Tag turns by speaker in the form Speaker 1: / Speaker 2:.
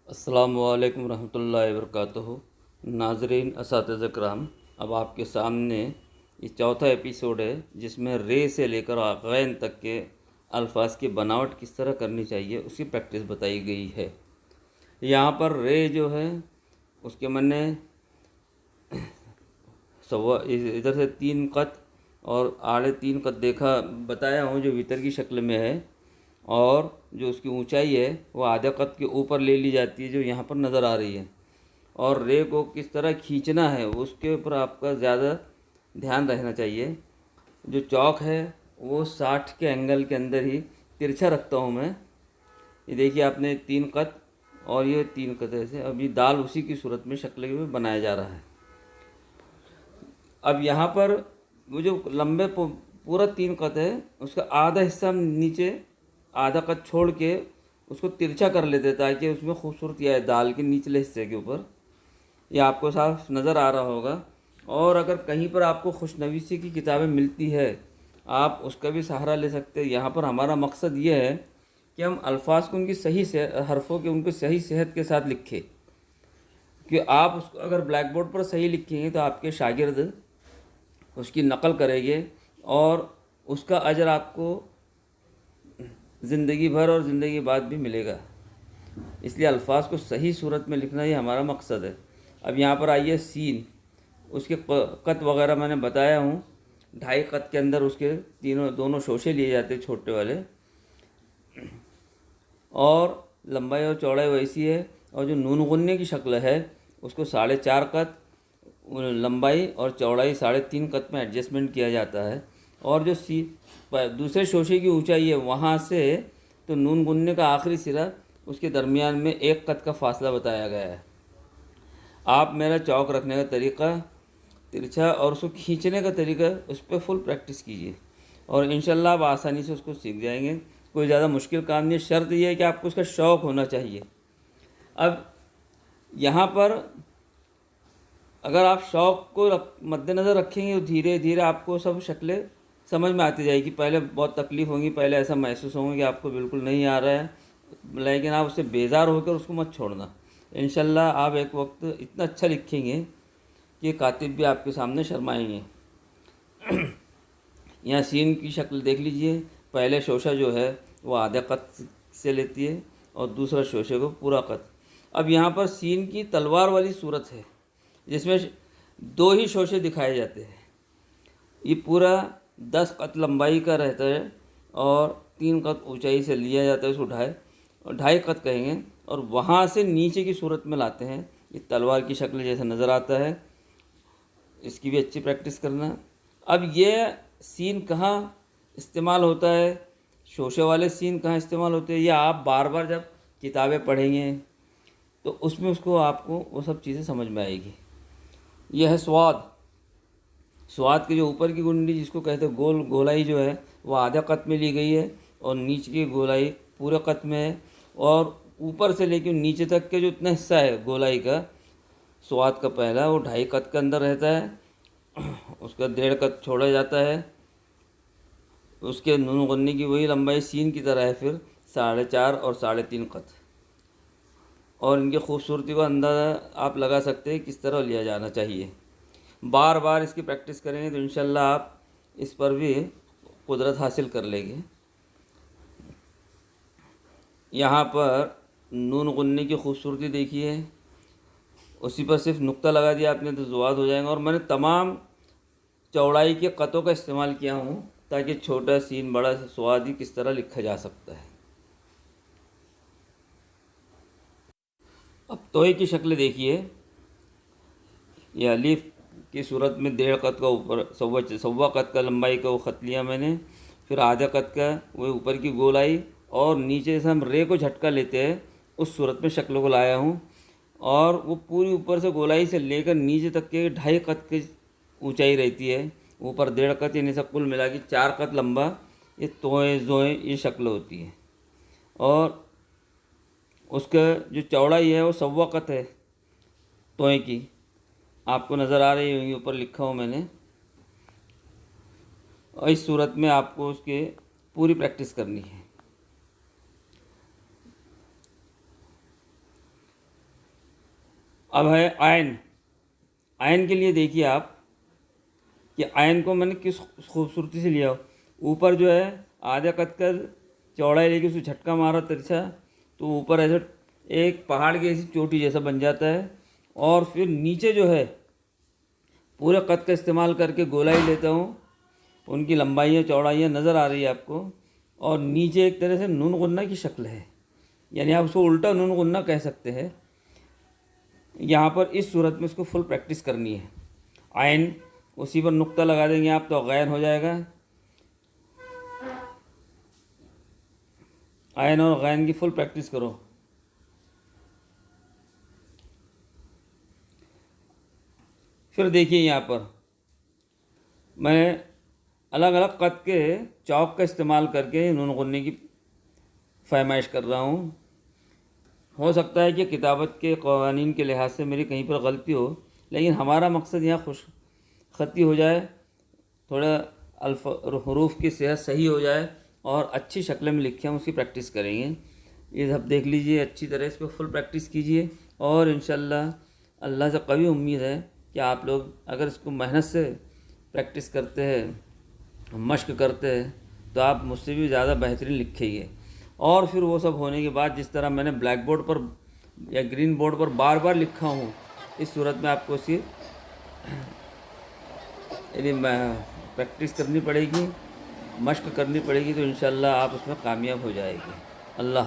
Speaker 1: अस्सलामुअलैकुम रहमतुल्लाहि वबरकातुहू। नाज़रीन असातिज़ा किराम, अब आपके सामने ये चौथा एपिसोड है जिसमें रे से लेकर गैन तक के अल्फाज की बनावट किस तरह करनी चाहिए उसकी प्रैक्टिस बताई गई है। यहाँ पर रे जो है उसके मैंने सवा इधर से 3 कत और आड़े 3 कत देखा बताया हूँ जो वितर की शक्ल में है, और जो उसकी ऊंचाई है वो आधे कत के ऊपर ले ली जाती है जो यहाँ पर नज़र आ रही है। और रे को किस तरह खींचना है उसके ऊपर आपका ज़्यादा ध्यान रखना चाहिए। जो चौक है वो 60 के एंगल के अंदर ही तिरछा रखता हूँ मैं। ये देखिए आपने 3 कत और ये 3 कत ऐसे अभी दाल उसी की सूरत में शक्ल में बनाया जा रहा है। अब यहाँ पर वो जो लंबे पूरा 3 कत है उसका आधा हिस्सा नीचे आधा कत छोड़ के उसको तिरछा कर लेते ताकि उसमें खूबसूरती आए दाल के निचले हिस्से के ऊपर। ये आपको साफ नज़र आ रहा होगा। और अगर कहीं पर आपको खुशनवीसी की किताबें मिलती है आप उसका भी सहारा ले सकते हैं। यहाँ पर हमारा मकसद ये है कि हम अल्फाज को उनकी सही से हरफों के उनकी सही सेहत के साथ लिखें, कि आप उसको अगर ब्लैक बोर्ड पर सही लिखेंगे तो आपके शागिर्द उसकी नकल करेंगे और उसका अजर आपको ज़िंदगी भर और ज़िंदगी बाद भी मिलेगा। इसलिए अल्फाज को सही सूरत में लिखना ही हमारा मकसद है। अब यहाँ पर आइए सीन, उसके कत वगैरह मैंने बताया हूँ। 2.5 कत के अंदर उसके दोनों शोशे लिए जाते हैं छोटे वाले, और लंबाई और चौड़ाई वैसी है। और जो नून गुन्ने की शक्ल है उसको 4.5 कत लंबाई और चौड़ाई 3.5 कत में एडजस्टमेंट किया जाता है। और जो दूसरे शोशे की ऊंचाई है वहाँ से तो नून गुन्ने का आखिरी सिरा उसके दरमियान में 1 कत का फासला बताया गया है। आप मेरा चौक रखने का तरीक़ा तिरछा और उसको खींचने का तरीका उस पर फुल प्रैक्टिस कीजिए और इंशाल्लाह आप आसानी से उसको सीख जाएंगे। कोई ज़्यादा मुश्किल काम नहीं है, शर्त यह है कि आपको उसका शौक़ होना चाहिए। अब यहाँ पर अगर आप शौक़ को मद्देनज़र रखेंगे तो धीरे धीरे आपको सब शक्लें समझ में आती जाएगी। पहले बहुत तकलीफ़ होगी, पहले ऐसा महसूस होगा कि आपको बिल्कुल नहीं आ रहा है, लेकिन आप उससे बेजार होकर उसको मत छोड़ना। इंशाल्लाह आप एक वक्त इतना अच्छा लिखेंगे कि कातिब भी आपके सामने शर्माएंगे। यहाँ सीन की शक्ल देख लीजिए। पहले शोशा जो है वो आधे कत से लेती है और दूसरा शोशे को पूरा कत। अब यहाँ पर सीन की तलवार वाली सूरत है जिसमें 2 ही शोशे दिखाए जाते हैं। ये पूरा 10 कत लंबाई का रहता है और 3 कत ऊंचाई से लिया जाता है, उसको 2.5 कत कहेंगे, और वहाँ से नीचे की सूरत में लाते हैं। ये तलवार की शक्ल जैसा नज़र आता है। इसकी भी अच्छी प्रैक्टिस करना। अब ये सीन कहाँ इस्तेमाल होता है, शोशे वाले सीन कहाँ इस्तेमाल होते हैं, ये आप बार बार जब किताबें पढ़ेंगे तो उसमें उसको आपको वो सब चीज़ें समझ में आएगी। यह है स्वाद। स्वाद की जो ऊपर की गुंडी जिसको कहते हैं गोलाई जो है वो आधा कत में ली गई है और नीचे की गोलाई पूरे कत में है। और ऊपर से लेकर नीचे तक के जो इतना हिस्सा है गोलाई का स्वाद का पहला वो 2.5 कत के अंदर रहता है। उसका 1.5 कत छोड़ा जाता है। उसके नून गुन्ने की वही लंबाई सीन की तरह है, फिर 4.5 और 3.5 कत। और इनकी खूबसूरती का अंदाज़ा आप लगा सकते हैं किस तरह लिया जाना चाहिए। बार बार इसकी प्रैक्टिस करेंगे तो इंशाल्लाह आप इस पर भी कुदरत हासिल कर लेंगे। यहाँ पर नून गुन्ने की खूबसूरती देखिए, उसी पर सिर्फ नुक्ता लगा दिया आपने तो ज़वाद हो जाएगा। और मैंने तमाम चौड़ाई के कतों का इस्तेमाल किया हूँ ताकि छोटा सीन बड़ा स्वाद ही किस तरह लिखा जा सकता है। अब तोय की शक्ल देखिए। ये अलीफ की सूरत में 1.5 कत का ऊपर सवा कत का लंबाई का वो ख़त लिया मैंने, फिर आधा कत का वो ऊपर की गोलाई, और नीचे से हम रे को झटका लेते हैं उस सूरत में शक्ल को लाया हूँ। और वो पूरी ऊपर से गोलाई से लेकर नीचे तक के 2.5 कत की ऊंचाई रहती है, ऊपर 1.5 कत, यानी सब कुल मिला के 4 कत लंबा ये तोय जोए ये शक्ल होती है। और उसका जो चौड़ाई है वो सवा कत है तोय की, आपको नज़र आ रही है, ऊपर लिखा हूँ मैंने। और इस सूरत में आपको उसके पूरी प्रैक्टिस करनी है। अब है आयन। आयन के लिए देखिए आप कि आयन को मैंने किस खूबसूरती से लिया। ऊपर जो है आधे कद कर चौड़ाई लेके उसे झटका मारा तिरछा, तो ऊपर ऐसे एक पहाड़ की ऐसी चोटी जैसा बन जाता है। और फिर नीचे जो है पूरे कद का इस्तेमाल करके गोलाई लेता हूँ, उनकी लंबाइयाँ चौड़ाइयाँ नज़र आ रही है आपको। और नीचे एक तरह से नून गुन्ना की शक्ल है, यानी आप उसको उल्टा नून गुन्ना कह सकते हैं। यहाँ पर इस सूरत में इसको फुल प्रैक्टिस करनी है। आयन उसी पर नुक्ता लगा देंगे आप तो गैन हो जाएगा। आयन और गैन की फुल प्रैक्टिस करो। फिर देखिए यहाँ पर मैं अलग अलग कद के चौक का इस्तेमाल करके नून गुन्ने की फरमाइश कर रहा हूँ। हो सकता है कि किताबत के क़वानीन के लिहाज से मेरी कहीं पर गलती हो, लेकिन हमारा मकसद यहाँ खुश ख़ती हो जाए, थोड़ा हरूफ की सेहत सही हो जाए और अच्छी शक्ल में लिखे हम उसकी प्रैक्टिस करेंगे। ये सब देख लीजिए, अच्छी तरह इस पर फुल प्रैक्टिस कीजिए और इंशाल्लाह अल्लाह से कभी उम्मीद है कि आप लोग अगर इसको मेहनत से प्रैक्टिस करते हैं, मश्क करते हैं, तो आप मुझसे भी ज़्यादा बेहतरीन लिखेंगे। और फिर वो सब होने के बाद जिस तरह मैंने ब्लैक बोर्ड पर या ग्रीन बोर्ड पर बार बार लिखा हूँ, इस सूरत में आपको इसकी यदि प्रैक्टिस करनी पड़ेगी, मश्क करनी पड़ेगी, तो इंशाल्लाह आप उसमें कामयाब हो जाएगी। अल्लाह